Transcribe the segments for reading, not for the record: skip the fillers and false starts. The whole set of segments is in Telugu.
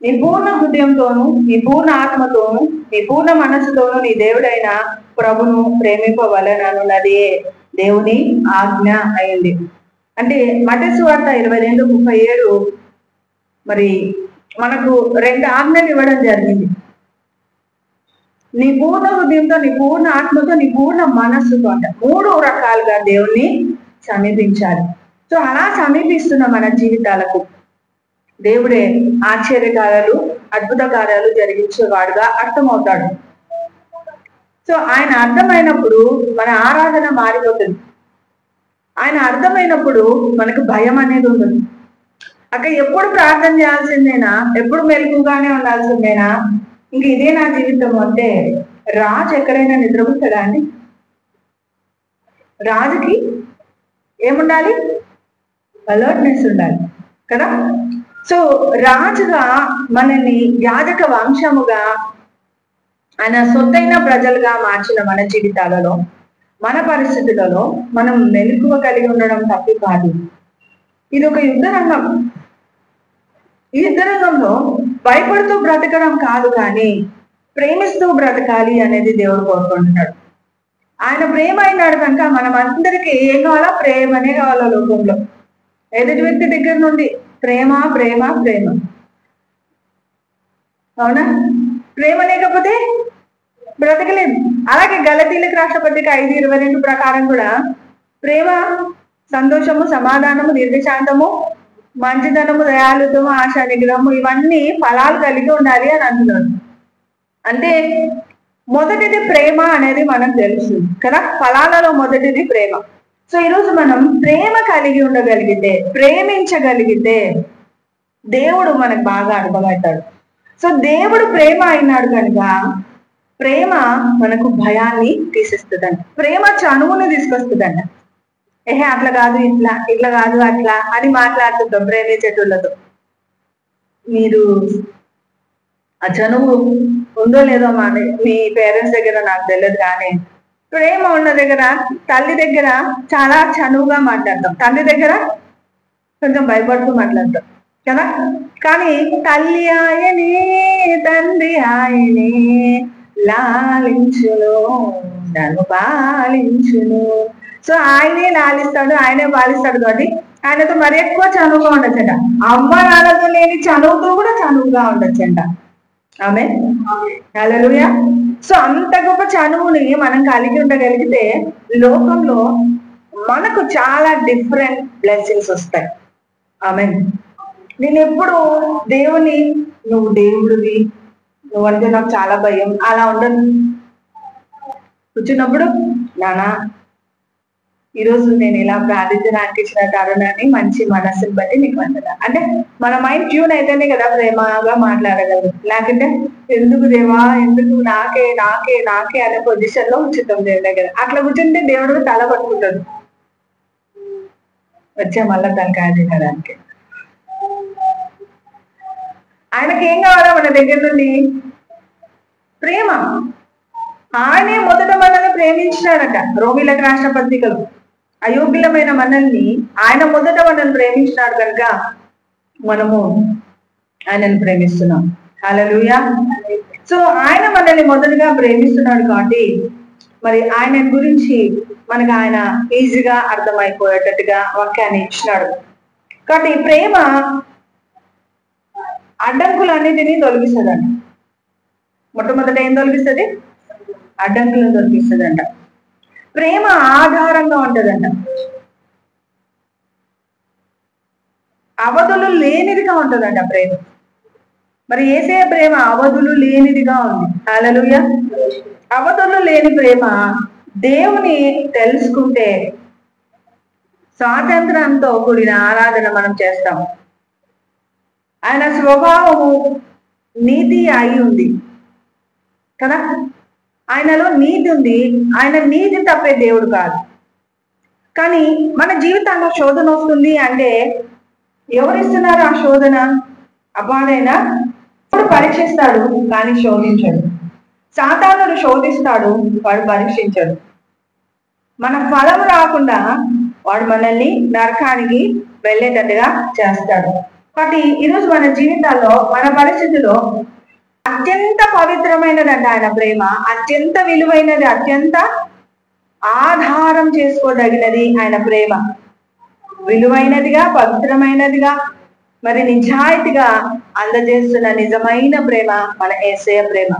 నీ పూర్ణ హృదయంతోను, నీ పూర్ణ ఆత్మతోను, నీ పూర్ణ మనస్సుతోను నీ దేవుడైన ప్రభును ప్రేమింపవలనన్నది దేవుని ఆజ్ఞ అయింది. అంటే మత్తయి సువార్త 22:37 మరి మనకు 2 ఆజ్ఞలు ఇవ్వడం జరిగింది. నీ పూర్ణ హృదయంతో, నీ పూర్ణ ఆత్మతో, నీ పూర్ణ మనస్సుతో అంట 3 రకాలుగా దేవుణ్ణి సమీపించాలి. సో అలా సమీపిస్తున్న మన జీవితాలకు దేవుడే ఆశ్చర్యకార్యాలు, అద్భుత కార్యాలు జరిగించేవాడుగా అర్థమవుతాడు. సో ఆయన అర్థమైనప్పుడు మన ఆరాధన మారిపోతుంది. ఆయన అర్థమైనప్పుడు మనకు భయం అనేది ఉండదు. అక్కడ ఎప్పుడు ప్రార్థన చేయాల్సిందేనా, ఎప్పుడు మెలకుగానే ఉండాల్సిందేనా, ఇంక ఇదే నా జీవితం అంటే రాజు ఎక్కడైనా నిద్రపోతాడా అండి? రాజుకి ఏముండాలి? అలర్ట్నెస్ ఉండాలి కదా. సో రాజుగా మనల్ని యాజక వంశముగా ఆయన సొత్తైన ప్రజలుగా మార్చిన మన జీవితాలలో, మన పరిస్థితులలో మనం మెలకువ కలిగి ఉండడం తప్పు కాదు. ఇది ఒక యుద్ధ రంగం. ఈ యుద్ధ రంగంలో భయపడుతూ బ్రతకడం కాదు, కానీ ప్రేమిస్తూ బ్రతకాలి అనేది దేవుడు కోరుకుంటున్నాడు. ఆయన ప్రేమ అయినాడు కనుక మనం అందరికీ ఏం కావాలా? ప్రేమనే కావాలా లోకంలో. ఎదుటి వ్యక్తి దగ్గర నుండి ప్రేమ ప్రేమ ప్రేమ, అవునా? ప్రేమ లేకపోతే బ్రతకలేదు. అలాగే గలతీలకు రాసిన పత్రిక 5:22 ప్రకారం కూడా ప్రేమ, సంతోషము, సమాధానము, దీర్ఘశాంతము, మంచితనము, దయాళుత్వము, ఆశా నిగ్రహము ఇవన్నీ ఫలాలు కలిగి ఉండాలి అని అంటున్నాడు. అంటే మొదటిది ప్రేమ అనేది మనకు తెలుసు కదా. ఫలాలలో మొదటిది ప్రేమ. సో ఈరోజు మనం ప్రేమ కలిగి ఉండగలిగితే, ప్రేమించగలిగితే దేవుడు మనకు బాగా అర్థమవుతాడు. సో దేవుడు ప్రేమ అయినాడు కనుక ప్రేమ మనకు భయాన్ని తీసేస్తుందంట. ప్రేమ చనువుని తీసుకొస్తుందంట. అట్లా కాదు, ఇట్లా, ఇట్లా కాదు అట్లా అని మాట్లాడుతుంటాం ప్రేమించేటోళ్ళతో. మీరు ఆ చనువు ఉందో లేదో మీ పేరెంట్స్ దగ్గర నాకు తెలియదు, కానీ ప్రేమ ఉన్న దగ్గర, తల్లి దగ్గర చాలా చనువుగా మాట్లాడతాం, తండ్రి దగ్గర కొంచెం భయపడుతూ మాట్లాడతాం కదా. కానీ తల్లి ఆయనే, తండ్రి ఆయనే, లాలించును నన్ను పాలించును. సో ఆయనే లాలిస్తాడు, ఆయనే పాలిస్తాడు కాబట్టి ఆయనతో మరి ఎక్కువ చనువుగా ఉండొచ్చంట. అమ్మ నాన్నతో లేని చనువుతో కూడా చనువుగా ఉండొచ్చంట. ఆమేన్, హల్లెలూయా. సో అంత గొప్ప చనువుని మనం కలిగి ఉండగలిగితే లోకంలో మనకు చాలా డిఫరెంట్ బ్లెస్సింగ్స్ వస్తాయి. ఆమేన్. నేను ఎప్పుడు దేవుని, నువ్వు దేవుడివి, నువ్వంటే నాకు చాలా భయం అలా ఉండదు. కూర్చున్నప్పుడు నానా ఈరోజు నేను ఇలా ప్రార్థించడానికి ఇచ్చిన తరుణాన్ని, మంచి మనస్సుని బట్టి నీకు వందనా అంటే మన మైండ్ ట్యూన్ అయితేనే కదా ప్రేమగా మాట్లాడగలరు. లేకుంటే ఎందుకు దేవా, ఎందుకు నాకే నాకే నాకే అనే పొజిషన్ లో ఉంచుతాం దేవుడి దగ్గర. అట్లా కూర్చుంటే దేవుడు తల పట్టుకుంటాడు, వచ్చే మళ్ళా తనకాయ తినడానికి. ఆయనకి ఏం కావాలా మన దగ్గర నుండి? ప్రేమ. ఆయనే మొదట మనల్ని ప్రేమించినాడట. రోమిలకు రాసిన పత్రికలో అయోగ్యులమైన మనల్ని ఆయన మొదట మనల్ని ప్రేమించినాడు కనుక మనము ఆయనను ప్రేమిస్తున్నాం. హల్లెలూయా. సో ఆయన మనల్ని మొదటగా ప్రేమిస్తున్నాడు కాబట్టి మరి ఆయన గురించి మనకు ఆయన ఈజీగా అర్థమైపోయేటట్టుగా వాక్యాన్ని ఇచ్చినాడు. కాబట్టి ప్రేమ అడ్డంకులన్నిటినీ తొలగిస్తుందంట. మొట్టమొదట ఏం తొలగిస్తుంది? అడ్డంకులను తొలగిస్తుందంట. ప్రేమ ఆధారంగా ఉంటుందంట, అవధులు లేనిదిగా ఉంటుందంట ప్రేమ. మరి యేసయ్య ప్రేమ అవధులు లేనిదిగా ఉంది. హల్లెలూయా. అవధులు లేని ప్రేమ దేవుని తెలుసుకుంటే స్వాతంత్రంతో కూడిన ఆరాధన మనం చేస్తాం. ఆయన స్వభావము నీతి అయి ఉంది కదా. ఆయనలో నీతి ఉంది. ఆయన నీతి తప్పే దేవుడు కాదు. కానీ మన జీవితాల్లో శోధన వస్తుంది అంటే ఎవరిస్తున్నారు ఆ శోధన? అపాడైనా ఇప్పుడు పరీక్షిస్తాడు కానీ శోధించడు. సాతానుడు శోధిస్తాడు, వాడు పరీక్షించడు. మన ఫలం రాకుండా వాడు మనల్ని నరకానికి వెళ్ళేటట్టుగా చేస్తాడు. కాబట్టి ఈరోజు మన జీవితాల్లో మన పరిస్థితిలో అత్యంత పవిత్రమైనదంట ఆయన ప్రేమ, అత్యంత విలువైనది, అత్యంత ఆధారం చేసుకోదగినది ఆయన ప్రేమ. విలువైనదిగా, పవిత్రమైనదిగా, మరి నిజాయితీగా అందజేస్తున్న నిజమైన ప్రేమ మన యేసయ్య ప్రేమ.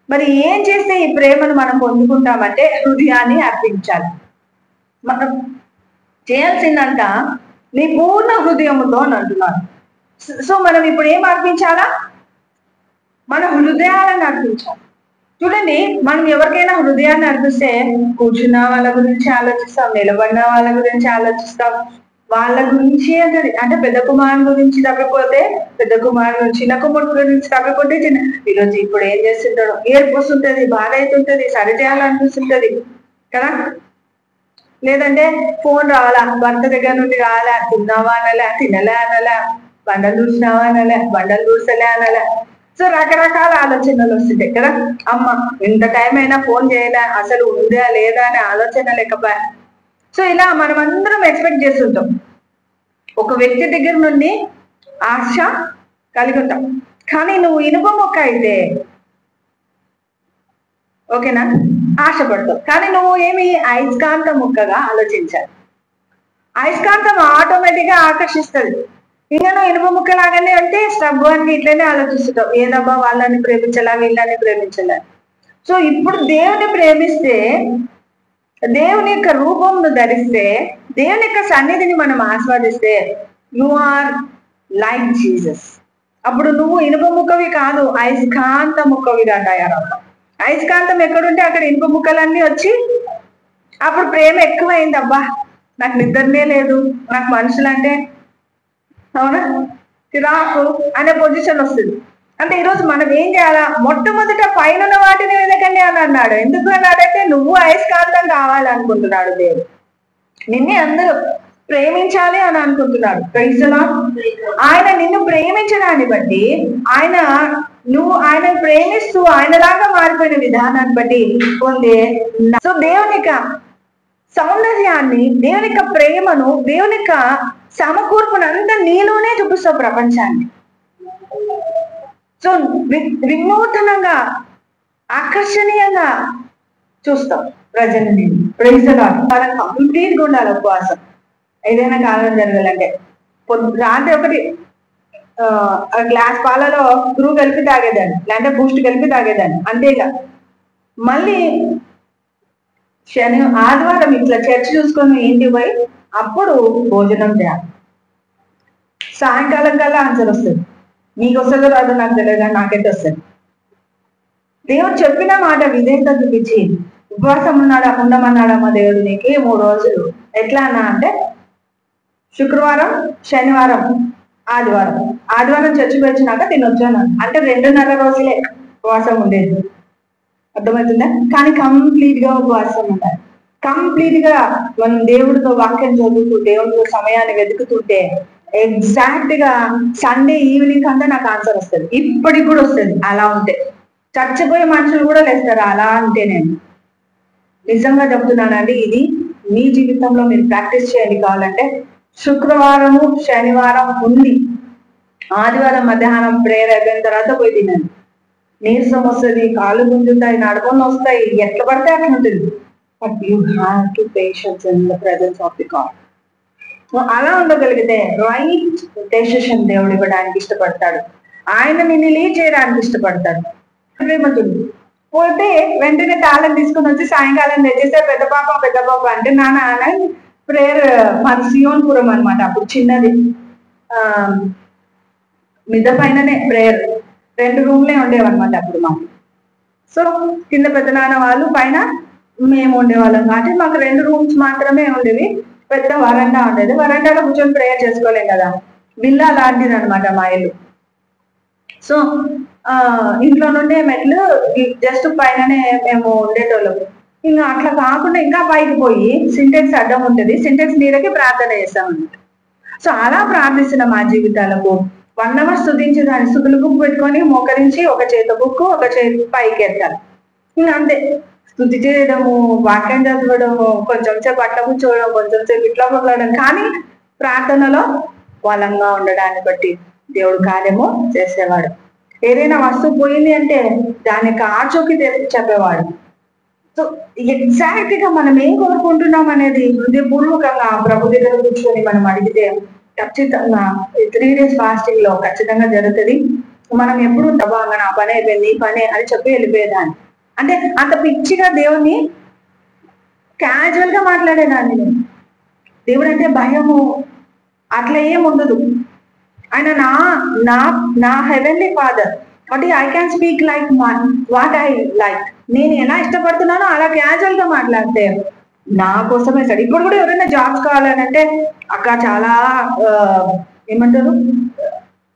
మరి ఏం చేస్తే ఈ ప్రేమను మనం పొందుకుంటామంటే హృదయాన్ని అర్పించాలి. మనం చేయాల్సిందంట నీ పూర్ణ హృదయముతో అని అంటున్నారు. సో మనం ఇప్పుడు ఏం అర్పించాలా? మన హృదయాలను అర్పించాలి. చూడండి, మనం ఎవరికైనా హృదయాన్ని అర్పిస్తే కూర్చున్న వాళ్ళ గురించి ఆలోచిస్తాం, నిలబడిన వాళ్ళ గురించి ఆలోచిస్తాం, వాళ్ళ గురించి అంటే పెద్ద కుమారుని గురించి తప్పిపోతే పెద్ద కుమారుడు, చిన్న కుమారుడు గురించి తప్పిపోతే చిన్న, ఈరోజు ఇప్పుడు ఏం చేస్తుంటాడు, ఏర్పు వస్తుంటది, బాధ అవుతుంటది, సరి చేయాలనిపిస్తుంటది కదా. లేదంటే ఫోన్ రావాలా, భర్త దగ్గర నుండి రావాలా, తిన్నావా అనలే, తినలే అనలే, బండలు దూసినావా అనలే, బండలు దూసలే అనలే. సో రకరకాల ఆలోచనలు వస్తుంటాయి కదా. అమ్మ ఇంత టైం అయినా ఫోన్ చేయలే, అసలు ఉందా లేదా అనే ఆలోచన లేకపోయా. సో ఇలా మనం అందరం ఎక్స్పెక్ట్ చేస్తుంటాం, ఒక వ్యక్తి దగ్గర నుండి ఆశ కలిగి ఉంటాం. కానీ నువ్వు ఇనుప మొక్క అయితే ఓకేనా, ఆశపడతావు. కానీ నువ్వు ఏమి అయస్కాంత ముక్కగా ఆలోచించాలి. అయస్కాంతం ఆటోమేటిక్ గా ఆకర్షిస్తుంది. ఇంకా నువ్వు ఇనుప ముక్క లాగానే అంటే స్టబ్ అని ఇట్లనే ఆలోచిస్తుంటావు, ఏదబ్బా వాళ్ళని ప్రేమించాలా, వీళ్ళని ప్రేమించాలా. సో ఇప్పుడు దేవుని ప్రేమిస్తే, దేవుని యొక్క రూపంను ధరిస్తే, దేవుని యొక్క సన్నిధిని మనం ఆస్వాదిస్తే, యు ఆర్ లైక్ జీసస్. అప్పుడు నువ్వు ఇనుప ముక్కవి కాదు, అయస్కాంత ముక్కవిగా తయారవుతావు. అయస్కాంతం ఎక్కడుంటే అక్కడ ఇనుప ముక్కలన్నీ వచ్చి అప్పుడు ప్రేమ ఎక్కువైంది. అబ్బా నాకు నిద్రనే లేదు, నాకు మనుషులంటే అవునా చిరాకు అనే పొజిషన్ వస్తుంది. అంటే ఈరోజు మనం ఏం చేయాలా? మొట్టమొదట పైన వాటిని వెనకండి అని అన్నాడు. ఎందుకు అన్నాడంటే నువ్వు అయస్కాంతం కావాలనుకుంటున్నాడు దేవుడు, నిన్నే అందరూ ప్రేమించాలి అని అనుకుంటున్నాడు. ఆయన నిన్ను ప్రేమించడాన్ని బట్టి, నువ్వు ఆయన ప్రేమిస్తూ ఆయనలాగా మారిపోయిన విధానాన్ని బట్టి పొందే సో దేవుని యొక్క సౌందర్యాన్ని, దేవుని యొక్క ప్రేమను, దేవుని యొక్క సమకూర్పును అంతా నీలోనే చూపిస్తావు ప్రపంచాన్ని. సో వినూతనంగా, ఆకర్షణీయంగా చూస్తాం ప్రజల్ని. వాళ్ళకి కంప్లీట్ గా ఉండాలి ఉపవాసం. ఏదైనా కాలం జరగాలంటే రాత్రి ఒకటి గ్లాస్ పాలలో గ్రూ కలిపి తాగేదాన్ని, లేదంటే బూస్ట్ కలిపి తాగేదాన్ని, అంతేగా. మళ్ళీ ఆదివారం ఇట్లా చర్చ్ చూసుకొని ఇంటికి పోయి అప్పుడు భోజనం చేయాలి. సాయంకాలం కల్లా ఆన్సర్ వస్తుంది. నీకు వస్తుందో రాదో నాకు తెలియదు, నాకైతే వస్తుంది. దేవుడు చెప్పిన మాట విధేయత చూపించి ఉపవాసం ఉండమన్నాడమ్మా దేవుడు నీకు 3 రోజులు. ఎట్లా అన్నా అంటే శుక్రవారం, శనివారం, ఆదివారం చర్చి వచ్చినాక తినొచ్చాను అంటే 2.5 రోజులే ఉపవాసం ఉండేది. అర్థమవుతుందా? కానీ కంప్లీట్ గా ఉపవాసం ఉండాలి. కంప్లీట్ గా మనం దేవుడితో వాక్యం చదువుతూ, దేవుడితో సమయాన్ని వెతుకుతుంటే ఎగ్జాక్ట్ గా సండే ఈవినింగ్ అంతా నాకు ఆన్సర్ వస్తుంది. ఇప్పటికి కూడా వస్తుంది. అలా ఉంటే చచ్చిపోయే మనుషులు కూడా లేస్తారు అలా అంటే. నేను నిజంగా చెప్తున్నానండి, ఇది మీ జీవితంలో మీరు ప్రాక్టీస్ చేయండి. కావాలంటే శుక్రవారము, శనివారం ఉండి ఆదివారం మధ్యాహ్నం ప్రేయర్ అయిపోయిన తర్వాత పోయి తినండి. నీరసం వస్తుంది, కాళ్ళు గుంజుతాయి, నడుములు వస్తాయి, ఎట్లా పడితే అట్లా ఉంటుంది. But you have to patience in the presence of the God. అలా ఉండగలిగితే రైట్ డెసిషన్ దేవుడు ఇవ్వడానికి ఇష్టపడతాడు. ఆయన నిన్ను లీడ్ చేయడానికి ఇష్టపడతాడు. ప్రేమతుంది పోతే వెంటనే తాళం తీసుకుని వచ్చి సాయంకాలం తెచ్చేస్తే పెద్ద పాప అంటే నాన్న ప్రేయర్ మాది సియోన్పురం అనమాట. అప్పుడు చిన్నది మిద్ద పైననే ప్రేయర్, 2 రూమ్లే ఉండేవన్నమాట అప్పుడు మాకు. సో కింద పెద్ద నాన్న వాళ్ళు, పైన మేము ఉండేవాళ్ళం. కాబట్టి మాకు 2 రూమ్స్ మాత్రమే ఉండేవి. పెద్ద వరండా ఉండేది. వరండాలో కూర్చొని ప్రేయర్ చేసుకోలేం కదా. విల్లా లాంటిది అనమాట మా ఇల్లు. సో ఇంట్లో నుండే మెట్లు జస్ట్ పైననే మేము ఉండేటోళ్ళం. ఇంకా అట్లా కాకుండా ఇంకా పైకి పోయి సింటెక్స్ అడ్డం ఉంటుంది, సింటెక్స్ నీడకి ప్రార్థన చేస్తామన్నమాట. సో అలా ప్రార్థిస్తున్న మా జీవితాలకు 1 hour స్తుతించి దాన్ని స్తుతులు బుక్ పెట్టుకొని మోకరించి ఒక చేత బుక్, ఒక చేతి పైకి ఎత్తాలి. ఇంకా అంతే. స్తుతి చేయడము, వాక్యం చదవడము, కొంచెం సేపు అట్లా కూర్చోవడం, కొంచెం సేపు ఇట్లా కొట్లాడడం, కానీ ప్రార్థనలో బలంగా ఉండడాన్ని బట్టి దేవుడు కార్యము చేసేవాడు. ఏదైనా వస్తువు పోయింది అంటే దానికి ఆచూకీ చెప్పేవాడు. సో ఎగ్జాక్ట్ గా మనం ఏం కోరుకుంటున్నాం అనేది హృదయపూర్వకంగా ప్రభు దగ్గర కూర్చొని మనం అడిగితే ఖచ్చితంగా 3 days ఫాస్టింగ్ లో ఖచ్చితంగా జరుగుతుంది. మనం ఎప్పుడు బాగా నా పని అయిపోయింది, నీ పనే అని చెప్పి వెళ్ళిపోయేదాన్ని. అంటే అంత పిచ్చిగా దేవుని క్యాజువల్ గా మాట్లాడేదాన్ని నేను. దేవుడు అంటే భయము అట్లా ఏం ఉండదు. ఆయన నా నా నా హెవెన్లీ ఫాదర్ కాబట్టి I can speak like what I like. నేను ఎలా ఇష్టపడుతున్నానో అలా క్యాజువల్ గా మాట్లాడితే నా కోసమే సార్. ఇప్పుడు కూడా ఎవరైనా జాబ్స్ కావాలనంటే అక్క చాలా ఏమంటారు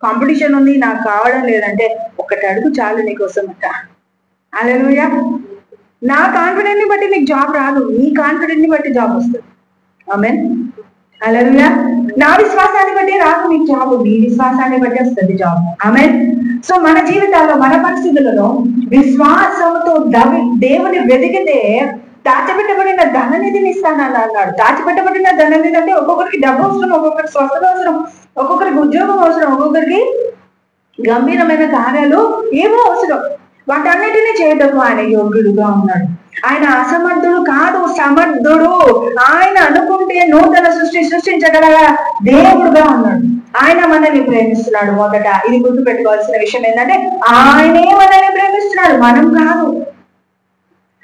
కాంపిటీషన్ ఉంది, నాకు కావడం లేదంటే ఒకటి అడుగు చాలు నీకోసం అక్క. హల్లెలూయా. నా కాన్ఫిడెంట్ ని బట్టి నీకు జాబ్ రాదు, నీ కాన్ఫిడెంట్ ని బట్టి జాబ్ వస్తుంది. ఆమేన్. హల్లెలూయా. నా విశ్వాసాన్ని బట్టి రాదు నీకు జాబ్, నీ విశ్వాసాన్ని బట్టి వస్తుంది జాబ్. ఆమేన్. సో మన జీవితాల్లో మన పరిస్థితులలో విశ్వాసంతో దేవుని వెతికితే దాచిపెట్టబడిన ధననిధిని ఇస్తానని అన్నాడు. దాచిపెట్టబడిన ధననిధి అంటే ఒక్కొక్కరికి డబ్బు అవసరం, ఒక్కొక్కరికి స్వస్థత అవసరం, ఒక్కొక్కరికి ఉద్యోగం అవసరం, ఒక్కొక్కరికి గంభీరమైన కార్యాలు ఏమో అవసరం. వాటన్నిటినీ చేయటకు ఆయన యోగ్యుడుగా ఉన్నాడు. ఆయన అసమర్థుడు కాదు, సమర్థుడు. ఆయన అనుకుంటే నూతన సృష్టించగల దేవుడుగా ఉన్నాడు. ఆయన మనల్ని ప్రేమిస్తున్నాడు. మొదట ఇది గుర్తు పెట్టుకోవాల్సిన విషయం ఏంటంటే ఆయనే మనల్ని ప్రేమిస్తున్నాడు, మనం కాదు.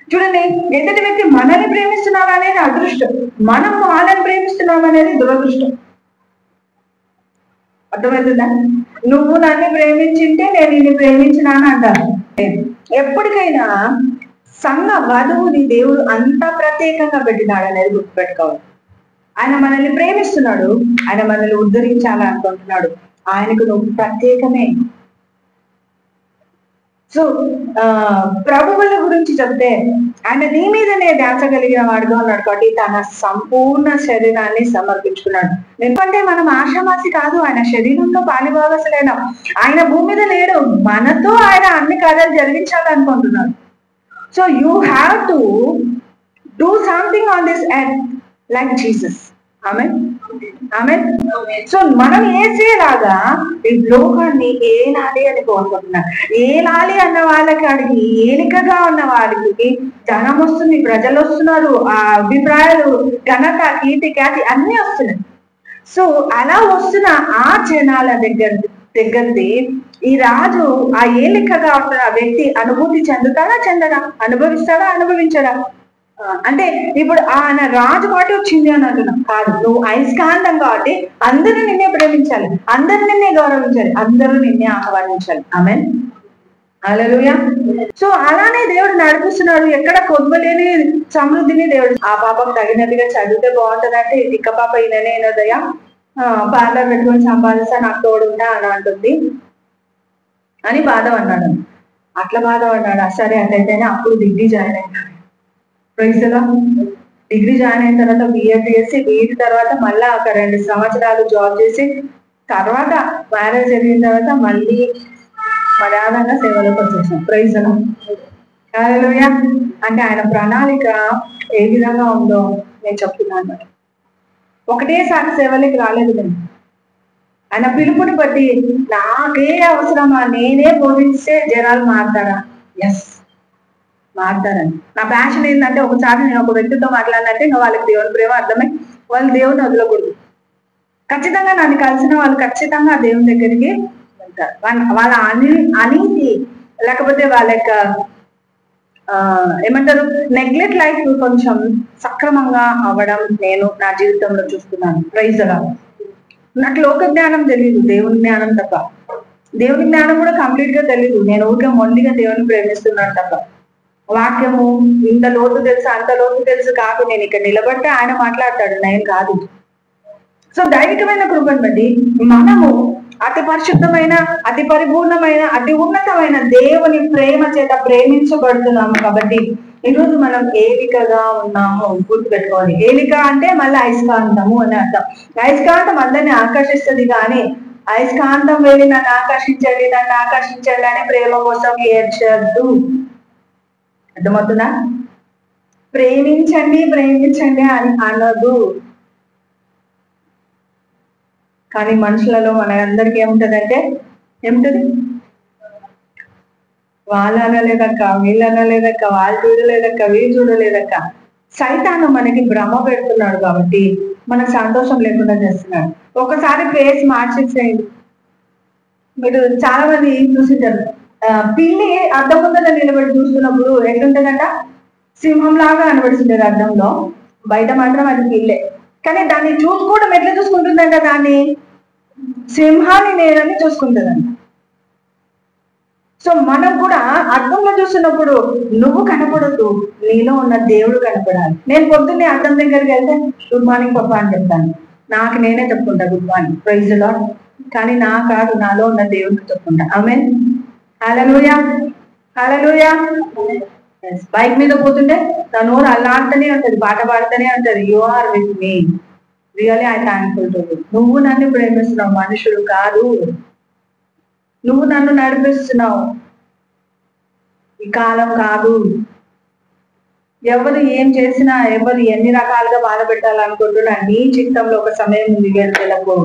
చూడండి, ఎదుటి వ్యక్తి మనల్ని ప్రేమిస్తున్నాడు అనేది అదృష్టం, మనం వాళ్ళని ప్రేమిస్తున్నాం అనేది దురదృష్టం. అర్థమవుతుందా? నువ్వు నన్ను ప్రేమించింటే నేను నిన్ను ప్రేమించినాను అంటారు. ఎప్పటికైనా సంఘ వధువుని దేవుడు అంత ప్రత్యేకంగా పెట్టినాడు అనేది గుర్తుపెట్టుకోవాలి. ఆయన మనల్ని ప్రేమిస్తున్నాడు, ఆయన మనల్ని ఉద్ధరించాలనుకుంటున్నాడు. ఆయనకు నువ్వు ప్రత్యేకమే. సో ప్రభువుల గురించి చెప్తే ఆయన నీ మీదనే ధ్యాస కలిగిన వాడుగా ఉన్నాడు కాబట్టి తన సంపూర్ణ శరీరాన్ని సమర్పించుకున్నాడు. ఎందుకంటే మనం ఆశామాసి కాదు, ఆయన శరీరంలో పాలిభాగస్తులైన ఆయన భూమి మీద లేడు, మనతో ఆయన అన్ని కార్యాలు జరిగించాలనుకుంటున్నాడు. So you have to do something on this earth like Jesus. Amen. Amen. So మనం ఏసేలాగా ఈ లోకాన్ని ఏలాలి అని కోరుకుంటున్నాం. ఏలాలి అన్న వాళ్ళకి అడిగి ఏలికగా ఉన్న వాళ్ళకి ధనం వస్తుంది, ప్రజలు వస్తున్నారు, ఆ అభిప్రాయాలు, ఘనత, కీర్తి, ఖ్యాతి అన్ని వస్తున్నాయి. సో అలా వస్తున్న ఆ జనాల దగ్గరది ఈ రాజు ఆ ఏలికగా ఉన్న వ్యక్తి అనుభూతి చెందుతాడా చెందడా, అనుభవిస్తాడా అనుభవించడా? అంటే ఇప్పుడు ఆయన రాజు కాబట్టి వచ్చింది అని అంటున్నాం కాదు. నువ్వు అయస్కాంతం కాబట్టి అందరూ నిన్నే ప్రేమించాలి, అందరూ నిన్నే గౌరవించాలి, అందరూ నిన్నే ఆహ్వానించాలి. ఆమేన్. హల్లెలూయా. సో అలానే దేవుడు నడిపిస్తున్నాడు. ఎక్కడ కొద్వలేని సమృద్ధిని దేవుడు. ఆ పాపకు తగినట్టుగా చదివితే బాగుంటదంటే ఇక్క పాప ఈయననే ఏనోదయ్యా పార్లర్ పెట్టుకొని సంపాదిస్తా నాకు తోడుంటా అని అంటుంది అని బాధపడ్డాడు. అట్లా బాధపడ్డాడు. సరే అట్లయితేనే అప్పుడు డిగ్రీ జాయిన్ అయ్యాడు. డిగ్రీ జాయిన్ అయిన తర్వాత బిఎడ్ చేసి బిఎడ్ తర్వాత మళ్ళా ఒక 2 సంవత్సరాలు జాబ్ చేసి తర్వాత మ్యారేజ్ జరిగిన తర్వాత మళ్ళీ మర్యాదంగా సేవలోకి వచ్చేసాం. ప్రైజ్ లా. హల్లెలూయా. అంటే ఆయన ప్రణాళిక ఏ విధంగా ఉందో నేను చెప్తున్నాను. ఒకటేసారి సేవలోకి రాలేదు నేను. ఆయన పిలుపుని బట్టి నాకే అవసరమా, నేనే బోధిస్తే జనాలు మారుతారా? ఎస్, మారుతారని. నా ప్యాషన్ ఏంటంటే ఒకసారి నేను ఒక వ్యక్తితో మాట్లాడాలంటే ఇంకా వాళ్ళకి దేవుని ప్రేమ అర్థమై వాళ్ళు దేవుని వదలకూడదు. ఖచ్చితంగా నన్ను కలిసిన వాళ్ళు ఖచ్చితంగా దేవుని దగ్గరికి వెళ్తారు. వాళ్ళ అనీతి లేకపోతే వాళ్ళ యొక్క ఏమంటారు నెగ్లెక్ట్ లైఫ్ కొంచెం సక్రమంగా అవ్వడం నేను నా జీవితంలో చూస్తున్నాను. ప్రైజ్ లా. నాకు లోక జ్ఞానం తెలియదు, దేవుని జ్ఞానం తప్ప. దేవుని జ్ఞానం కూడా కంప్లీట్ గా తెలియదు. నేను ఊరికే మొండిగా దేవుని ప్రేమిస్తున్నాను తప్ప. వాక్యము ఇంత లోతు తెలుసు అంత లోతు తెలుసు కాదు. నేను ఇక్కడ నిలబడితే ఆయన మాట్లాడతాడు, నేను కాదు. సో దైవికమైన కృపను బట్టి మనము అతి పరిశుద్ధమైన, అతి పరిపూర్ణమైన, అతి ఉన్నతమైన దేవుని ప్రేమ చేత ప్రేమించబడుతున్నాము. కాబట్టి ఈరోజు మనం ఏలికగా ఉన్నాము గుర్తుపెట్టుకోవాలి. ఏలిక అంటే మళ్ళీ అయస్కాంతము అని అర్థం. అయస్కాంతం అందరినీ ఆకర్షిస్తుంది కానీ అయస్కాంతం వెళ్ళి నన్ను ఆకర్షించండి నన్ను ఆకర్షించండి అని ప్రేమ కోసం ఏడ్చద్దు. అర్థమవుతుందా? ప్రేమించండి ప్రేమించండి అని అనదు. కానీ మనుషులలో మన అందరికీ ఏముంటదంటే ఏముంటది? వాళ్ళు అనలేదక్క, వీళ్ళు అనలేదక్క, వాళ్ళు చూడలేదక్క, వీళ్ళు చూడలేదక్క. సైతాను మనకి భ్రమ పెడుతున్నాడు కాబట్టి మనకు సంతోషం లేకుండా చేస్తున్నాడు. ఒకసారి ఫేస్ మార్చేసేయండి. మీరు చాలా మంది చూసింటారు, పిల్లి అద్దం ముందర నిలబడి చూస్తున్నప్పుడు ఎట్లుంటదట? సింహం లాగా కనబడుతుంటది అద్దంలో, బయట మాత్రం అది పిల్లే. కానీ దాన్ని చూసుకోవడం ఎట్లా చూసుకుంటుందంట? దాన్ని సింహాన్ని నేనని చూసుకుంటుందంట. సో మనం కూడా అద్దంలో చూస్తున్నప్పుడు నువ్వు కనపడద్దు, నీలో ఉన్న దేవుడు కనపడాలి. నేను పొద్దున్నే అద్దం దగ్గరికి వెళ్తే గుడ్ మార్నింగ్ పప్పా అని చెప్తాను, నాకు నేనే చెప్పుకుంటా గుడ్ మార్నింగ్, ప్రైజ్ లార్డ్. కానీ నా కాదు, నాలో ఉన్న దేవుడికి చెప్పుకుంటా. ఆమేన్, హల్లెలూయా, హల్లెలూయా. బైక్ మీద పోతుంటే నా నోరు అల్లాడుతూనే ఉంటది, పాట పాడుతూనే ఉంటది, you are with me, really I thankful to you. నువ్వు నన్ను ప్రేమిస్తున్నావు, మనుషుడు కాదు. నువ్వు నన్ను నడిపిస్తున్నావు, ఈ కాలం కాదు. ఎవరు ఏం చేసినా, ఎవరు ఎన్ని రకాలుగా బాధ పెట్టాలనుకుంటున్నా, నీ చిత్తంలో ఒక సమయం ఉంది వెళ్ళకు.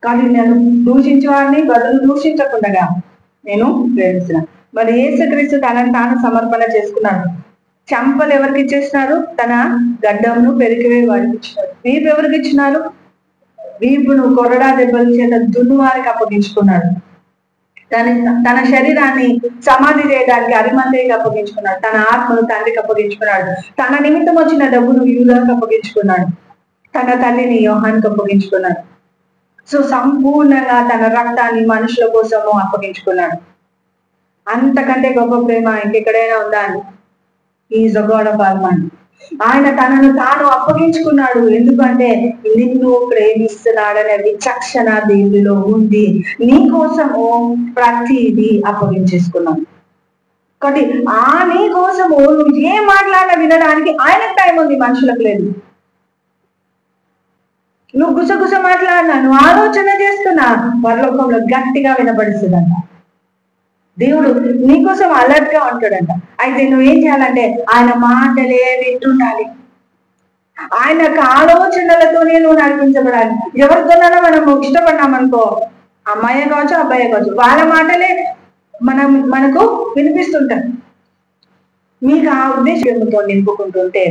కానీ నేను దూషించేవాడిని బదులు దూషించకుండా నేను ప్రేమిస్తున్నా. మరి యేసుక్రీస్తు తనను తాను సమర్పణ చేసుకున్నాడు. చెంపలు ఎవరికి ఇచ్చేసినారు? తన గడ్డంను పెరిగివే వారికి ఇచ్చినారు. వీపు ఎవరికి ఇచ్చినారు? వీపును కొరడా దెబ్బల చేత దున్ను వారికి అప్పగించుకున్నాడు. తన శరీరాన్ని సమాధి చేయడానికి అరిమంతయ్యకి అప్పగించుకున్నాడు. తన ఆత్మను తండ్రికి అప్పగించుకున్నాడు. తన నిమిత్తం వచ్చిన డబ్బును యూదాకు అప్పగించుకున్నాడు. తన తల్లిని యోహానికి అప్పగించుకున్నాడు. సో సంపూర్ణంగా తన రక్తాన్ని మనుషుల కోసము అప్పగించుకున్నాడు. అంతకంటే గొప్ప ప్రేమ ఇంకెక్కడైనా ఉందా అని? Is the God of all man. ఆయన తనను తాను అప్పగించుకున్నాడు. ఎందుకంటే నిన్ను ప్రేమిస్తున్నాడనే విచక్షణ దేవుడిలో ఉంది. నీ కోసము ప్రతిదీ అప్పగించేసుకున్నాను. కాబట్టి నీ కోసము నువ్వు ఏం మాట్లాడినా వినడానికి ఆయనకు టైం ఉంది, మనుషులకు లేదు. నువ్వు గుసగుస మాట్లాడినా, నువ్వు ఆలోచన చేస్తున్నా, పరలోకంలో గట్టిగా వినపడుతుందంట. దేవుడు నీకోసం అలర్ట్ గా ఉంటాడంట. అయితే నువ్వేం చేయాలంటే ఆయన మాటలే వింటుండాలి. ఆయన ఆలోచనలతోనే నువ్వు నడిపించబడాలి. ఎవరితోనైనా మనం ఇష్టపడినామనుకో, అమ్మాయి కావచ్చు అబ్బాయి కావచ్చు, వాళ్ళ మాటలే మనకు వినిపిస్తుంటాయి. మీకు ఆ ఉద్దేశంతో నింపుకుంటుంటే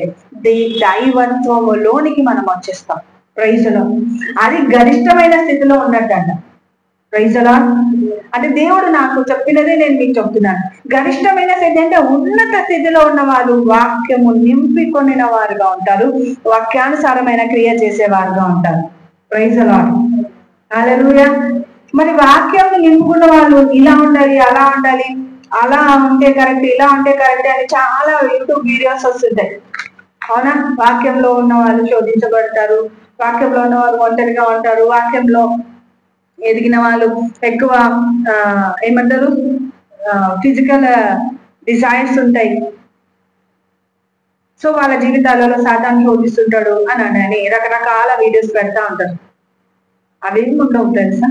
దైవత్వములోనికి మనం వచ్చేస్తాం. ప్రైజ్లో అది గరిష్టమైన స్థితిలో ఉన్నట్టంట. ప్రైజ్లా అంటే దేవుడు నాకు చెప్పినదే నేను మీకు చెప్తున్నాను. గరిష్టమైన స్థితి అంటే ఉన్నత స్థితిలో ఉన్న వారు వాక్యము నింపికొనిన వారుగా ఉంటారు, వాక్యానుసారమైన క్రియ చేసేవారుగా ఉంటారు. ప్రైజ్లా, హల్లెలూయా. మరి వాక్యం నింపుకున్న వాళ్ళు ఇలా ఉండాలి, అలా ఉండాలి, అలా ఉంటే కరెక్ట్, ఇలా ఉంటే కరెక్ట్ అని చాలా యూట్యూబ్ వీడియోస్ వస్తుంటాయి. అవునా? వాక్యంలో ఉన్న వాళ్ళు శోధించబడతారు, వాక్యంలో ఉన్న వాళ్ళు ఒంటరిగా ఉంటారు, వాక్యంలో ఎదిగిన వాళ్ళు ఎక్కువ ఏమంటారు ఫిజికల్ డిజైర్స్ ఉంటాయి. సో వాళ్ళ జీవితాలలో సాతాను శోధిస్తుంటాడు అని రకరకాల వీడియోస్ పెడతా ఉంటారు. అవేమి ఉండవు తెలుసా?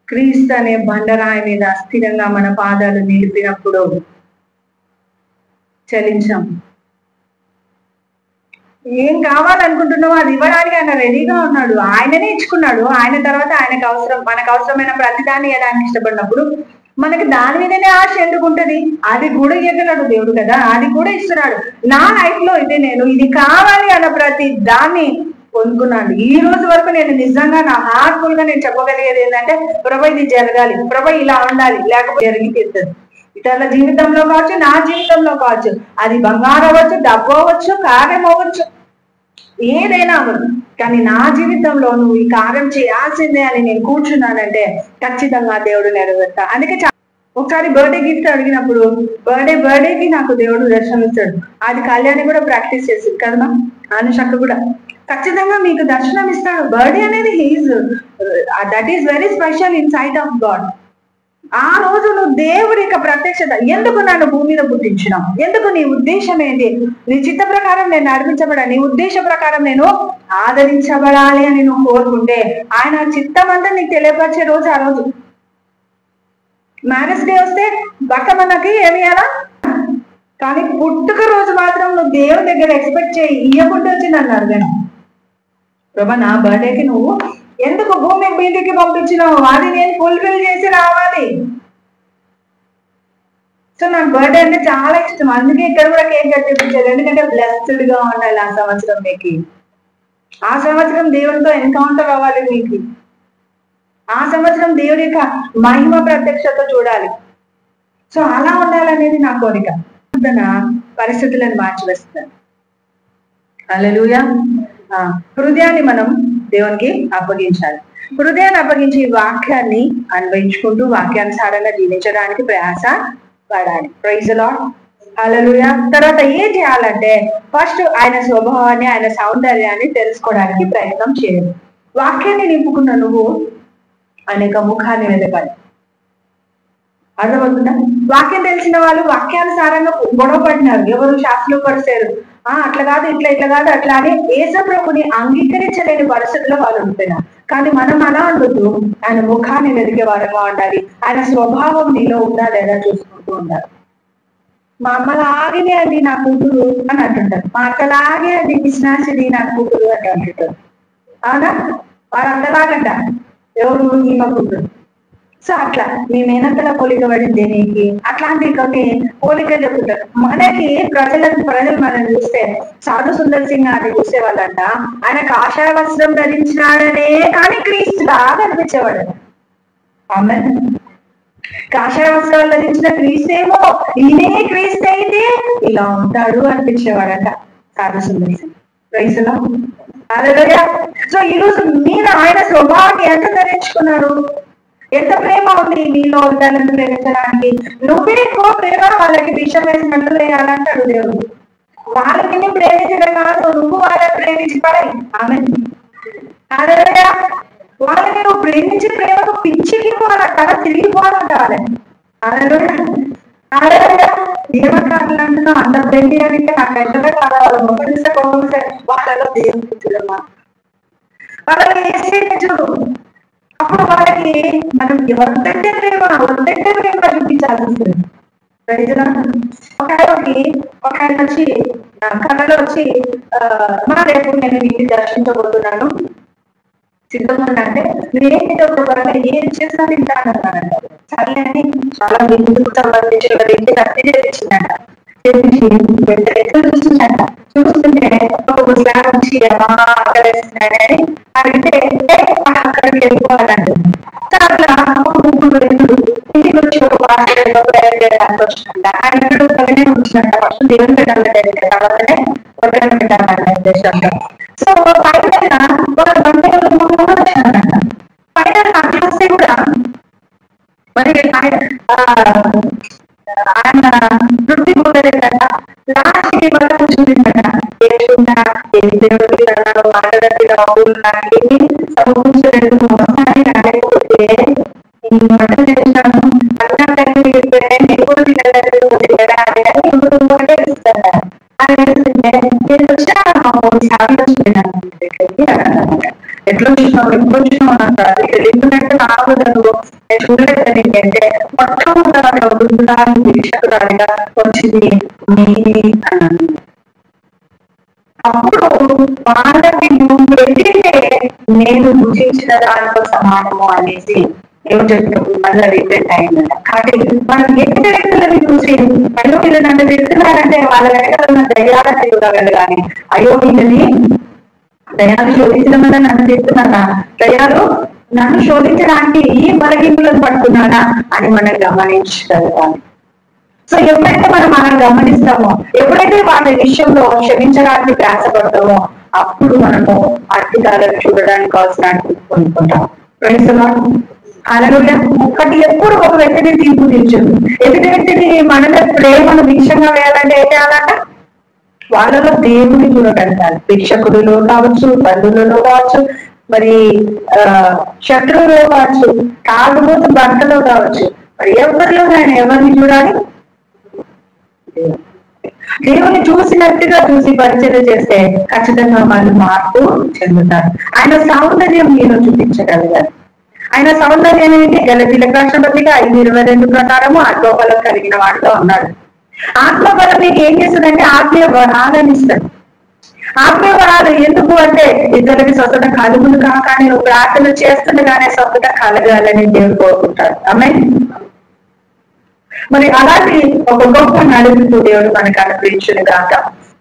క్రీస్తు అనే బండరాయి మీద స్థిరంగా మన పాదాలు నిలిపినప్పుడు చలించాం. ఏం కావాలనుకుంటున్నావో అది ఇవ్వడానికి ఆయన రెడీగా ఉన్నాడు. ఆయననే ఇచ్చుకున్నాడు. ఆయన తర్వాత మనకు అవసరమైన ప్రతిదాన్ని ఇవ్వడానికి ఇష్టపడినప్పుడు మనకి దాని మీదనే ఆశ ఎందుకుంటది? అది కూడా ఇవ్వగలడు దేవుడు కదా, అది కూడా ఇస్తున్నాడు. నా లైఫ్ లో ఇది కావాలి అన్న ప్రతి దాన్ని పొందుకున్నాను. ఈ రోజు వరకు నేను నిజంగా నా హార్ట్ఫుల్ గా నేను చెప్పగలిగేది ఏంటంటే, ప్రభు ఇది జరగాలి, ప్రభు ఇలా ఉండాలి, లేకపోతే జరిగి తీరుతుంది. ఇతరుల జీవితంలో కావచ్చు, నా జీవితంలో కావచ్చు, అది బంగారం అవ్వచ్చు, డబ్బు అవ్వచ్చు, కార్యం అవ్వచ్చు, ఏదైనా అవ్వదు. కానీ నా జీవితంలో నువ్వు ఈ కార్యం చేయాల్సిందే అని నేను కూర్చున్నానంటే ఖచ్చితంగా దేవుడు నెరవేర్తా. అందుకే ఒకసారి బర్త్డే గిఫ్ట్ అడిగినప్పుడు బర్త్డేకి నాకు దేవుడు దర్శనం ఇస్తాడు. అది కళ్యాణి కూడా ప్రాక్టీస్ చేసింది కదా, అనుషక్క కూడా. ఖచ్చితంగా మీకు దర్శనం ఇస్తాడు. బర్త్డే అనేది that is very special in sight of God. ఆ రోజు నువ్వు దేవుడి యొక్క ప్రత్యక్షత, ఎందుకు నన్ను భూమి మీద పుట్టించినావు, ఎందుకు, నీ ఉద్దేశం ఏంటి, నీ చిత్త ప్రకారం నేను నడిపించబడాలి, నీ ఉద్దేశ ప్రకారం నేను ఆదరించబడాలి అని నువ్వు కోరుకుంటే ఆయన చిత్తం అంతా నీకు తెలియపరిచే రోజు ఆ రోజు. మ్యారేజ్ డే వస్తే బక్క మనకి ఏమి ఇయ్యాలా, కానీ పుట్టుక రోజు మాత్రం నువ్వు దేవుడి దగ్గర ఎక్స్పెక్ట్ చేయి, ఇయ్యకుండా వచ్చింది అన్నారు. కానీ ప్రభా నా బర్త్డేకి నువ్వు ఎందుకు భూమి మీదకి పంపించినావు, అది నేను ఫుల్ఫిల్ చేసి రావాలి. సో నాకు బర్త్డే అంటే చాలా ఇష్టం, అందుకే ఇక్కడ కూడా కేక్ కట్ చేయించారు. ఎందుకంటే బ్లెస్డ్ గా ఉండాలి ఆ సంవత్సరం మీకు, ఆ సంవత్సరం దేవుడితో ఎన్కౌంటర్ అవ్వాలి మీకు, ఆ సంవత్సరం దేవుడి యొక్క మహిమ ప్రత్యక్షత చూడాలి. సో అలా ఉండాలనేది నా కోరిక. పరిస్థితులను మార్చివేస్తాను. హల్లెలూయా. హృదయాన్ని మనం దేవునికి అప్పగించాలి. హృదయాన్ని అప్పగించి వాక్యాన్ని అన్వయించుకుంటూ వాక్యానుసారంగా జీవించడానికి ప్రయాస పడాలి. Praise the lord. హల్లెలూయా. తర్వాత ఏం చేయాలంటే ఫస్ట్ ఆయన స్వభావాన్ని, ఆయన సౌందర్యాన్ని తెలుసుకోవడానికి ప్రయత్నం చేయాలి. వాక్యాన్ని నింపుకున్న నువ్వు అనేక ముఖాన్ని వెతకాలి. అర్థమవుతుందా? వాక్యం తెలిసిన వాళ్ళు వాక్యానుసారంగా గొడవ పడినారు, ఎవరు శాస్త్రులు పరిచారు, అట్లా కాదు ఇట్లా కాదు అట్లా అని యేసుప్రభుని అంగీకరించలేని పరిస్థితుల్లో వాళ్ళు ఉంటున్నారు. కానీ మనం అలా ఉండదు, ఆయన ముఖాన్ని వెతికే వారంగా ఉండాలి. ఆయన స్వభావం నీలో ఉందా లేదా చూసుకుంటూ ఉండాలి. మా అమ్మలాగే అది నా కూతురు అని అంటుంటారు, మా అక్కలాగే అది కృష్ణాసిది నా కూతురు అని అంటుంటారు. అవునా? వారు అంతలాగంట ఎవరు ఈమె కూతురు. సో అట్లా మీ మేనత్తల పోలిక పడింది నీకు, అట్లాంటి కొన్ని పోలికలు చెప్తుంటారు. మనకి ప్రజలు మనం చూస్తే సాధు సుందర్ సింగ్ అని చూసేవాళ్ళంట, ఆయన కాషాయ వస్త్రం ధరించినాడనే కానీ క్రీస్తులాగా అనిపించేవాడు. ఆమె కాషాయ వస్త్రాలు ధరించిన క్రీస్తేమో ఈయనే క్రీస్తు అయితే ఇలా ఉంటాడు అనిపించేవాడంట సాధు సుందర్ సింగ్. ప్రైజ్లో. సో ఈరోజు మీరు ఆయన స్వభావాన్ని ఎంత ధరించుకున్నారు, ఎంత ప్రేమ ఉంది నీలో దాన్ని ప్రేమించడానికి. నువ్వే ఎక్కువ ప్రేమ వాళ్ళకి విషయం వేసినట్లు వేయాలంటాడు దేవుడు. వాళ్ళకి ప్రేమించడం కాదు, నువ్వు వాళ్ళని ప్రేమించి పడాయి. ఆమె వాళ్ళని నువ్వు ప్రేమించి ప్రేమకు పిచ్చికి పోవాలంట, తిరిగిపోవాలంట వాళ్ళని. ఏమంటారు అంత ప్రేమి అంటే నాకు ఎంతగా కావాలి వాళ్ళలో దేవుడు వాళ్ళని వేసేది చూడు. అప్పుడు వాళ్ళకి మనం ఎవరికంటే ప్రేమ చూపించాల్సి ఉంటుంది. ఒక ఆయన వచ్చి కళలో వచ్చి మా రేపు నేను ఇంటికి దర్శించబోతున్నాను, సిద్ధంగా అంటే నేనేంటి ఒకవేళ ఏం చేసినా తింటానన్నానంట. సరే అని చాలా ఇంటికి సంబంధించిన ఇంటికి అత్తి చేసిందంట. చూస్తుందంట. చూస్తుంటే ఒక స్లాబ్ వచ్చి అక్కడ వేస్తున్నాడని అడిగితే అక్కడికి వెళ్ళిపోవాలంటే అట్లా ఇంటికి వచ్చి ఒక చేయడానికి వచ్చిందంట. ఆయన కలిగే వచ్చిందంట. ఫస్ట్ దేవుని పెట్టాలంటే తర్వాతనే వర్గాన్ని పెట్టాలన్న ఉద్దేశంలో. సో ఫైనల్ చూస్తే కూడా మరి ఆయన తృప్తి పొందలేదట. లాస్ట్ వరకు చూసిందట ఏడున్నా ఏది దేవుడికి అన్నాడు ఆడడానికి రావులని సమకూర్చలేదు. వస్తాయి రాలేకపోతే ఈ వంట చేశాను అన్నట్టు ఎప్పుడు తినలేదు అని నేను వచ్చాను. ఎట్లా చూసినావు ఎప్పుడు చూసినావు అంటారు. ఎందుకంటే నాకు చూడలేదు అంటే మొట్టమొదటి వీక్షకురాలిగా వచ్చింది నేనే అన్నాను. అప్పుడు వాళ్ళకి నువ్వు పెట్టితే నేను భుజించిన దానితో సమానము అనేసి ఏం చెప్తావు మళ్ళీ రిపీట్ అయిందంట. కాబట్టి మనం ఎన్ని వ్యక్తులని చూసి అయ్యో వీళ్ళు నన్ను తిడుతున్నారంటే వాళ్ళ వెనకాల ఉన్న దయ్యాలని చూడగలరు. కానీ అయ్యో వీళ్ళని దయాలు శోధించడం వల్ల నన్ను తిడుతున్నారా, దయాలు నన్ను శోధించడానికి ఈ బలహీనలను పడుతున్నారా అని మనం గమనించగలగాలి. సో ఎప్పుడైతే మనం అలా గమనిస్తామో, ఎప్పుడైతే వాళ్ళ విషయంలో క్షమించడానికి ప్రయాసపడతామో అప్పుడు మనము అద్భుతాలను చూడడానికి కావాల్సిన పొందుకుంటాం. అలాగే ఒకటి ఎప్పుడు ఒక వ్యక్తిని తీర్పు తీర్చదు. ఎదుటి వ్యక్తిని మనలో ప్రేమను భిక్షంగా వేయాలంటే ఏం చేయాలంట? వాళ్ళలో దేవుని చూడగలగాలి. భిక్షకుడిలో కావచ్చు, బంధువులలో కావచ్చు, మరి శత్రువులో కావచ్చు, తాగుబోతు భర్తలో కావచ్చు, మరి ఎవరిలో ఆయన ఎవరిని చూడాలి? దేవుని చూసినట్టుగా చూసి పరిచయం చేస్తే ఖచ్చితంగా వాళ్ళు మార్పు చెందుతారు. ఆయన సౌందర్యం మీరు చూపించగలగాలి. ఆయన సౌందర్యం ఏంటి? గలతీల రాష్ట్రపతిక 5:22 ప్రకారము ఆత్మబలం కలిగిన వాడితో ఉన్నాడు. ఆత్మబలం మీకు ఏం చేస్తుందంటే ఆత్మీయ వరాలను ఇస్తాడు. ఆ ప్రేమ రాదు. ఎందుకు అంటే ఇతరులకి స్వస్థత కలుగును కానీ నువ్వు ప్రార్థన చేస్తుండగానే స్వస్థత కలగాలని దేవుడు కోరుకుంటాడు. ఆమేన్. మరి అలాంటి ఒక గొప్ప నలుగుతూ దేవుడు మనకు అనుగ్రహించును గాక.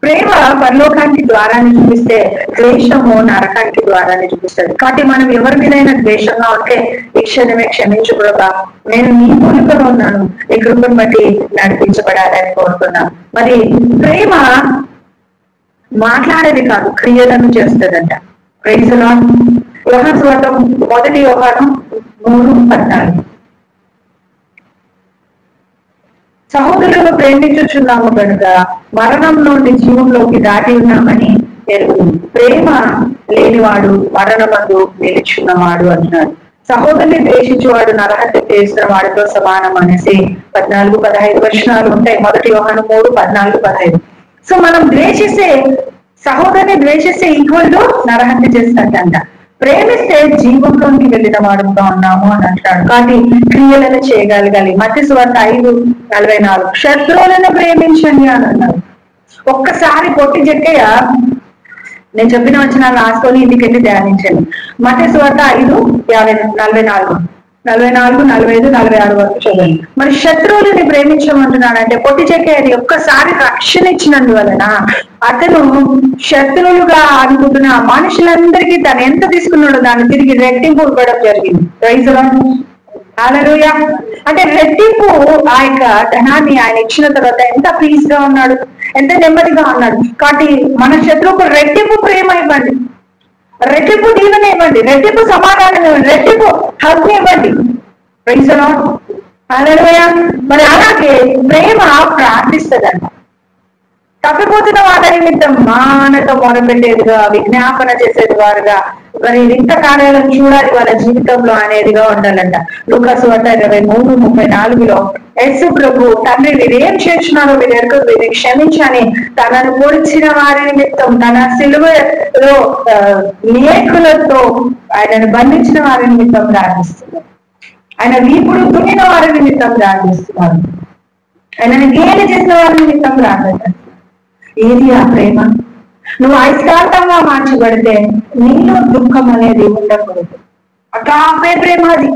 ప్రేమ పరలోకానికి ద్వారాన్ని చూపిస్తే ద్వేషము నరకానికి ద్వారాన్ని చూపిస్తుంది. కాబట్టి మనం ఎవరి మీదైనా ద్వేషంగా ఉంటే ఈ క్షణమే క్షమించుకోగా నేను నీ మూలికలో ఉన్నాను, ఈ కృపను బట్టి నడిపించబడాలని కోరుతున్నాను. మరి ప్రేమ మాట్లాడేది కాదు, క్రియలను చేస్తుందంట. Praise Lord. యోహాను సువార్త 1 యోహాను 3:14. సహోదరులను ప్రేమించుచున్నాము కనుక మరణం నుండి జీవంలోకి దాటి ఉన్నామని తెలుగుతుంది. ప్రేమ లేనివాడు మరణమందు నిలుచున్నవాడు అంటున్నాడు. సహోదరుని ద్వేషించేవాడు నరహత్య చేసిన వాడితో సమానం అనేసి 14-15 వచనాలు ఉంటాయి. 1 యోహాను 3:14-15. సో మనం ద్వేషిస్తే, సహోదరుని ద్వేషిస్తే ఈక్వల్ టు నరహత్య చేస్తాడంట. ప్రేమిస్తే జీవంలోకి వెళ్ళిన వాడుగా ఉన్నాము అని అంటాడు. కానీ క్రియలను చేయగలగాలి. మత్తయి సువార్త 5:44 శత్రువులను ప్రేమించండి అని అన్నారు. ఒక్కసారి పొట్టి చెక్కయ్య నేను చెప్పిన వచనాలు రాసుకొని ఇంటికెళ్ళి ధ్యానించండి. మత్తయి సువార్త 5:44, 45, 46 వరకు చదవండి. మరి శత్రువులని ప్రేమించమంటున్నాడంటే పొట్టి చెక్కయ్యని ఒక్కసారి రక్షణ ఇచ్చినందువలన అతను శత్రువులుగా అనుకుంటున్న మనుషులందరికీ తను ఎంత తీసుకున్నాడో దాన్ని తిరిగి రెట్టింపు ఇవ్వడం జరిగింది. Praise lord. హల్లెలూయా. అంటే రెట్టింపు ఆ యొక్క ధనాన్ని ఆయన ఇచ్చిన తర్వాత ఎంత పీస్ గా ఉన్నాడు, ఎంత నెమ్మదిగా ఉన్నాడు. కాబట్టి మన శత్రువుకు రెట్టింపు ప్రేమ ఇవ్వండి, రెట్టింపు దీవెన ఇవ్వండి, రెట్టింపు సమాధానం ఇవ్వండి, రెట్టింపు హక్కు ఇవ్వండి. Praise lord. హల్లెలూయా. మరి అలాగే ప్రేమ ప్రార్థిస్తుందంట. తప్పిపోతున్న వారి నిమిత్తం మానక మొరపెట్టేదిగా, విజ్ఞాపన చేసేది వారుగా, మరి వింత కార్యాలను చూడాలి వాళ్ళ జీవితంలో అనేదిగా ఉండాలంట. లూకా సువార్త 23:34 యేసు ప్రభు తండ్రి వీరేం చేస్తున్నారో వీరు ఎరుగరు, వీరిని క్షమించని తనను పొడిచిన వారి నిమిత్తం, తన సిలువలో లేఖలతో ఆయనను బంధించిన వారి నిమిత్తం ప్రార్థిస్తున్నారు. ఆయన వీపుడు తునిన వారి నిమిత్తం ప్రార్థిస్తున్నారు. ఆయనను గేలి చేసిన వారి నిమిత్తం ప్రార్థిస్తారు. ఏది ఆ ప్రేమ? నువ్వు అయస్కాంతంగా మార్చబడితే నీలో దుఃఖం అనేది ఉండకూడదు. అట్లాగే ప్రేమ అది.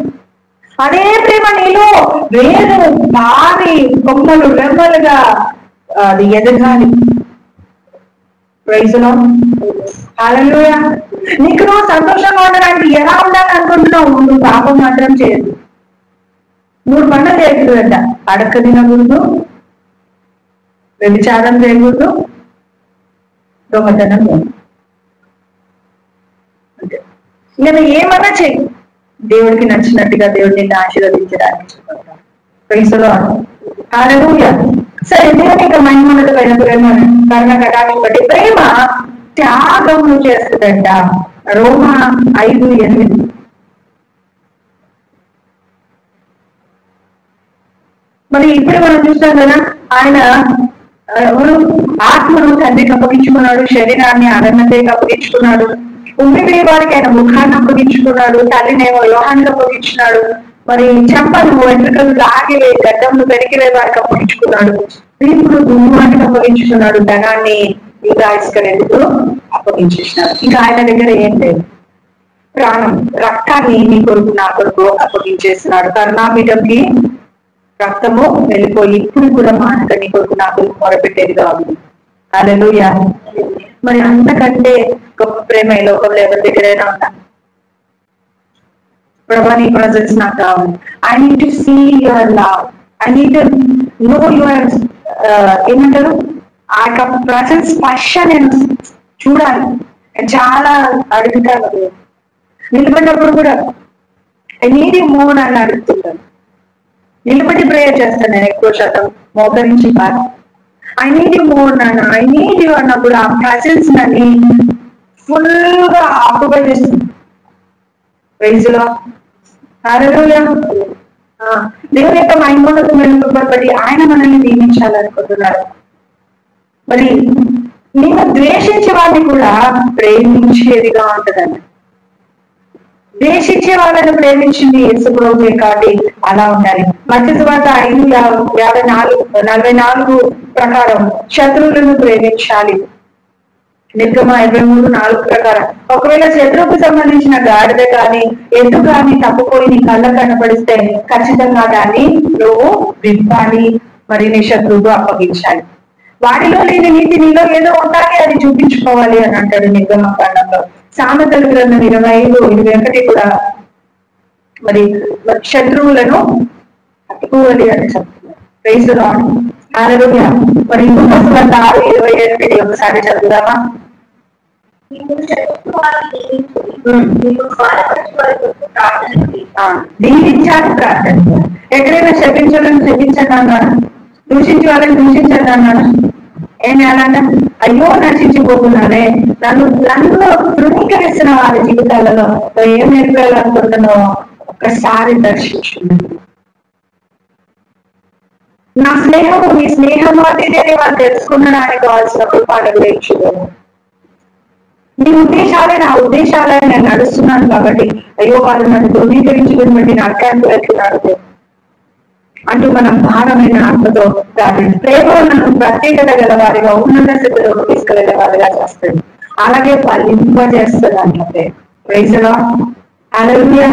అదే ప్రేమ నీలో వేరు భారీ కొమ్మలు రెమ్మలుగా అది ఎదగాలి. Praise lord. హల్లెలూయా. నీకు నువ్వు సంతోషంగా ఉండడానికి ఎలా ఉండాలనుకుంటున్నావు? నువ్వు పాపం మాత్రం చేయదు. 3 పనులు చేయకూడదంట. అడక తినకూడదు, వ్యభిచారం చేయకూడదు, దొంగతనం లేదు. నేను ఏమన్నా చెయ్యి, దేవుడికి నచ్చినట్టుగా దేవుడిని నిన్ను ఆశీర్వదించడానికి. Praise lord. హల్లెలూయా. సరే, దేవుని యొక్క మహిమోన్నతమైన ప్రేమ కరుణ కటాక్షం బట్టి ప్రేమ త్యాగము చేస్తుందంట. రోమా 5:8. మరి ఇప్పుడు మనం చూస్తాం కదా, ఆయన ఆత్మను తండ్రికి అప్పగించుకున్నాడు, శరీరాన్ని అరణ్యతకి అప్పగించుకున్నాడు, ఉండిపోయే వారికి ఆయన ముఖాన్ని అప్పగించుకున్నాడు, తల్లినేమో యోహానికి అప్పగించున్నాడు, మరి చెంపలు వెంట్రుకలు లాగి గడ్డంను పెరిగివే వారికి అప్పగించుకున్నాడు, వీపుడు గుమ్మానికి అప్పగించుకున్నాడు, ధనాన్ని ఇంకా ఇసుకనేందుకు అప్పగించేసినాడు. ఇంకా ఆయన దగ్గర ఏం లేదు. ప్రాణం, రక్తాన్ని నీ కొరకు నా కొరకు అప్పగించేస్తున్నాడు. కరుణాపీఠంకి రక్తము వెళ్ళిపోయి ఇప్పుడు కూడా మానక నీ కొరకు నా కొరకు మొరపెట్టేదిగా ఉంది. హల్లెలూయా. మరి అంతకంటే గొప్ప ప్రేమ ఈ లోకంలో ఎవరి దగ్గరైనా ఉందా? ప్రభా నీ ప్రజెన్స్ నాకు కావాలి. I need to see your love, I need to know your ఏమంటారు ఆ యొక్క ప్రజెన్స్ స్పర్శ నేను చూడాలి. చాలా అడుగుతాను, నిలబడినప్పుడు కూడా ఐ నీడ్ యు మోర్ అని అడుగుతుంటాను. నిలబడి ప్రేయర్ చేస్తాను నేను ఎక్కువ శాతం, మోకరించి కాదు. ఐ నీడ్ యు మోర్ నాన్న, ఐ నీడ్ యు అన్నప్పుడు ఆ ప్రజెన్స్ నన్ను ఫుల్ గా ఆక్యుపై చేస్తుంది. Praise lord. హల్లెలూయా. దేవుని యొక్క మహిమోన్నతమైన బట్టి ఆయన మనల్ని నియమించాలనుకుంటున్నారు. మరి నేను ద్వేషించే వాడిని కూడా ప్రేమించేదిగా ఉంటదండి. ద్వేషించే వాళ్ళని ప్రేమించింది యేసు ప్రభువే కాబట్టి అలా ఉండాలి. మత్తయి సువార్త 5:44 ప్రకారం శత్రువులను ప్రేమించాలి. నిర్గమ 23:4 ప్రకారం ఒకవేళ శత్రువుకు సంబంధించిన గాడిద కానీ ఎద్దు కానీ తప్పుపోయి నీ కళ్ళకు కనపడిస్తే ఖచ్చితంగా దాన్ని నువ్వు విప్పాలి, మరి నీ శత్రువుకు అప్పగించాలి. వాడిలో లేని నీతి నీలో ఏదో ఉండాలి, అది చూపించుకోవాలి అని అంటాడు నిర్గమ కాండంలో. సామెతల గ్రంథం 25:21 కూడా మరి శత్రువులను తట్టుకోవాలి అని చెప్తున్నారు. Praise the lord, hallelujah. మరి 6:28 ఒకసారి చదువుదామా? దీవించాలి ప్రార్థన. ఎక్కడైనా శపించాలని శపించండి అన్నాడు, దూషించే వాళ్ళని దూషించండి అన్నాడు. ఏమి అలాంట? అయ్యో నశించిపోతున్నానే, నన్ను ధృవీకరిస్తున్న వాళ్ళ జీవితాలలో ఏం నేర్పాలనుకుంటున్నావు ఒక్కసారి దర్శించండి. నా స్నేహము మీ స్నేహము అదేనే వాళ్ళు తెలుసుకునడానికి కావాల్సిన కృపాలను నేర్చుకోను. నీ ఉద్దేశాలే నా ఉద్దేశాలే నేను నడుస్తున్నాను కాబట్టి అయ్యో వాళ్ళు నన్ను ధృవీకరించుకుని బట్టి నరకానికి వెళ్తున్నాడు అంటూ మనం భారమైన ఆత్మతో ప్రార్థన. ప్రేమను ప్రత్యేకత గల వారిగా ఉన్నత స్థితిలో తీసుకెళ్లే వారిగా చేస్తుంది, అలాగే ఫలింపజేస్తుంది అంటే. ప్రైజ్ ది లార్డ్, హల్లెలూయా.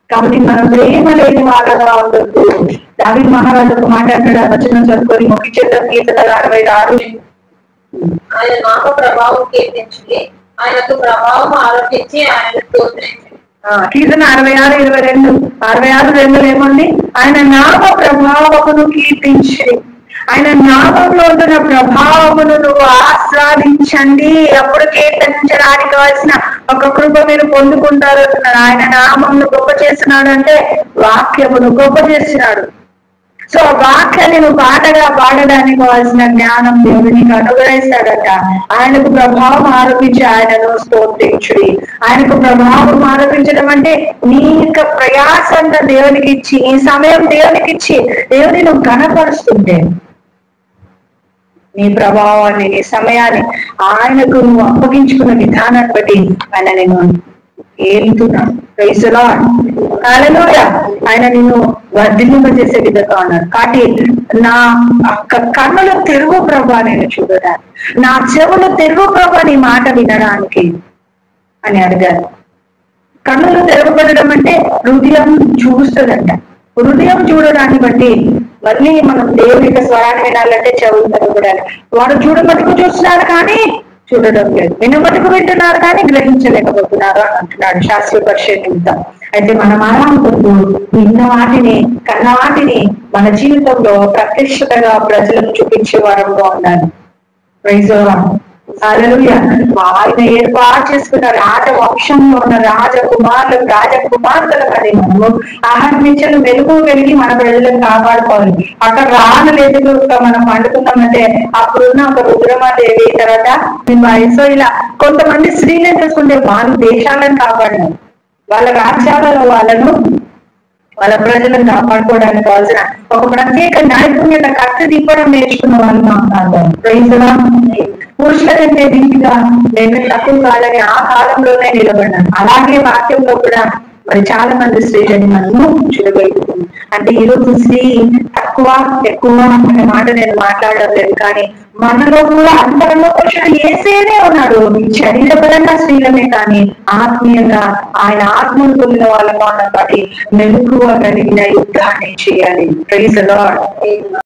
కాబట్టి మనం ప్రేమ లేని వాళ్ళగా ఉండొద్దు. దావీదు మహారాజుకు మాట్లాడిన వచనం చదువుకొని ముఖ్యచేత కీర్తన 66. ఆయన నామ ప్రభావం కీర్తించి ఆయనకు ప్రభావం ఆరోపించి ఆయన స్తోత్రించు. కీర్తన 66:22. 66:2 ఏముంది? ఆయన నామ ప్రభావమును కీర్తించి, ఆయన నామంలో ఉన్న ప్రభావమును నువ్వు ఆస్వాదించండి, అప్పుడు కీర్తించడానికి కావాల్సిన ఒక కృప మీరు పొందుకుంటారు అంటున్నారు. ఆయన నామమును గొప్ప చేస్తున్నాడు అంటే వాక్యమును గొప్ప చేస్తున్నాడు. సో వాక్యాన్ని నువ్వు పాటగా పాడడానికి కావాల్సిన జ్ఞానం దేవుడు నీకు అనుగ్రహిస్తాడట. ఆయనకు ప్రభావం ఆరోపించి ఆయనను స్తోత్రించుడి. ఆయనకు ప్రభావం ఆరోపించడం అంటే నీ యొక్క ప్రయాస అంతా దేవునికి ఇచ్చి, ఈ సమయం దేవునికి ఇచ్చి దేవుని నువ్వు కనపరుస్తుంటే నీ ప్రభావాన్ని, నీ సమయాన్ని ఆయనకు నువ్వు అప్పగించుకున్న విధానాన్ని బట్టి ఆయన నేను ఏలుతున్నాను. ప్రైజ్ ది లార్డ్, హల్లెలూయా. ఆయన నిన్ను వర్ధిల్లింపజేసే విధంగా ఉన్నాడు. కాబట్టి నా కన్నులు తెరువు ప్రభా నేను చూడడానికి, నా చెవులు తెరువు ప్రభా నీ మాట వినడానికి అని అడిగారు. కన్నులు తెరవబడడం అంటే హృదయం చూస్తుందంట. హృదయం చూడడాన్ని బట్టి మళ్ళీ మనం దేవుని యొక్క స్వరాన్ని వినాలంటే చెవులు తెరవబడాలి. వాడు చూడమటుకు చూస్తున్నాడు కానీ చూడడం లేదు, వినమటుకు వింటున్నారు కానీ గ్రహించలేకపోతున్నారు అని అంటున్నాడు శాస్త్రీయ పరిషత్ నిమిత్తం. అయితే మనం ఆరాంతో విన్న వాటిని, కన్న వాటిని మన జీవితంలో ప్రత్యక్షతగా ప్రజలకు చూపించే వారంగా ఉండాలి. ప్రైజ్ ది లార్డ్, హల్లెలూయా. ఆయన ఏర్పాటు చేసుకున్న రాజవంశంలో ఉన్న రాజకుమార్తెల పని మనము ఆహర్నించలు వెలుగు వెలిగి మన ప్రజలను కాపాడుకోవాలి. అక్కడ రాను ఎదుగుగా మనం పండుకున్నామంటే అప్పుడున్న ఒక రుద్రమాదేవి, తర్వాత వయసు ఇలా కొంతమంది స్త్రీలను చూసుకుంటే వాళ్ళు దేశాలను కాపాడినారు, వాళ్ళ రాజ్యాలలో వాళ్ళ ప్రజలను కాపాడుకోవడానికి కావాల్సిన ఒక ప్రత్యేక నైపుణ్యత కత్తి దీపడం నేర్చుకున్న వాళ్ళు మాట్లాడతారు. Praise the Lord. పురుషుల కంటే దీనిగా నేను తక్కువ కాలని ఆ కాలంలోనే నిలబడ్డాను. అలాగే వాక్యంలో కూడా మరి చాలా మంది స్త్రీలని మనము చూడగలుగుతుంది. అంటే ఈరోజు స్త్రీ తక్కువ ఎక్కువ అనే మాట నేను మాట్లాడడం లేదు, కానీ మనలో కూడా అందరిలో పురుషుడు యేసేనే ఉన్నాడు. శరీరపరంగా స్త్రీలమే కానీ ఆత్మీయంగా ఆయన ఆత్మను పొందిన వాళ్ళగా ఉన్న బట్టి మెలకువ కలిగిన యుద్ధాన్ని చేయాలి. Praise the lord.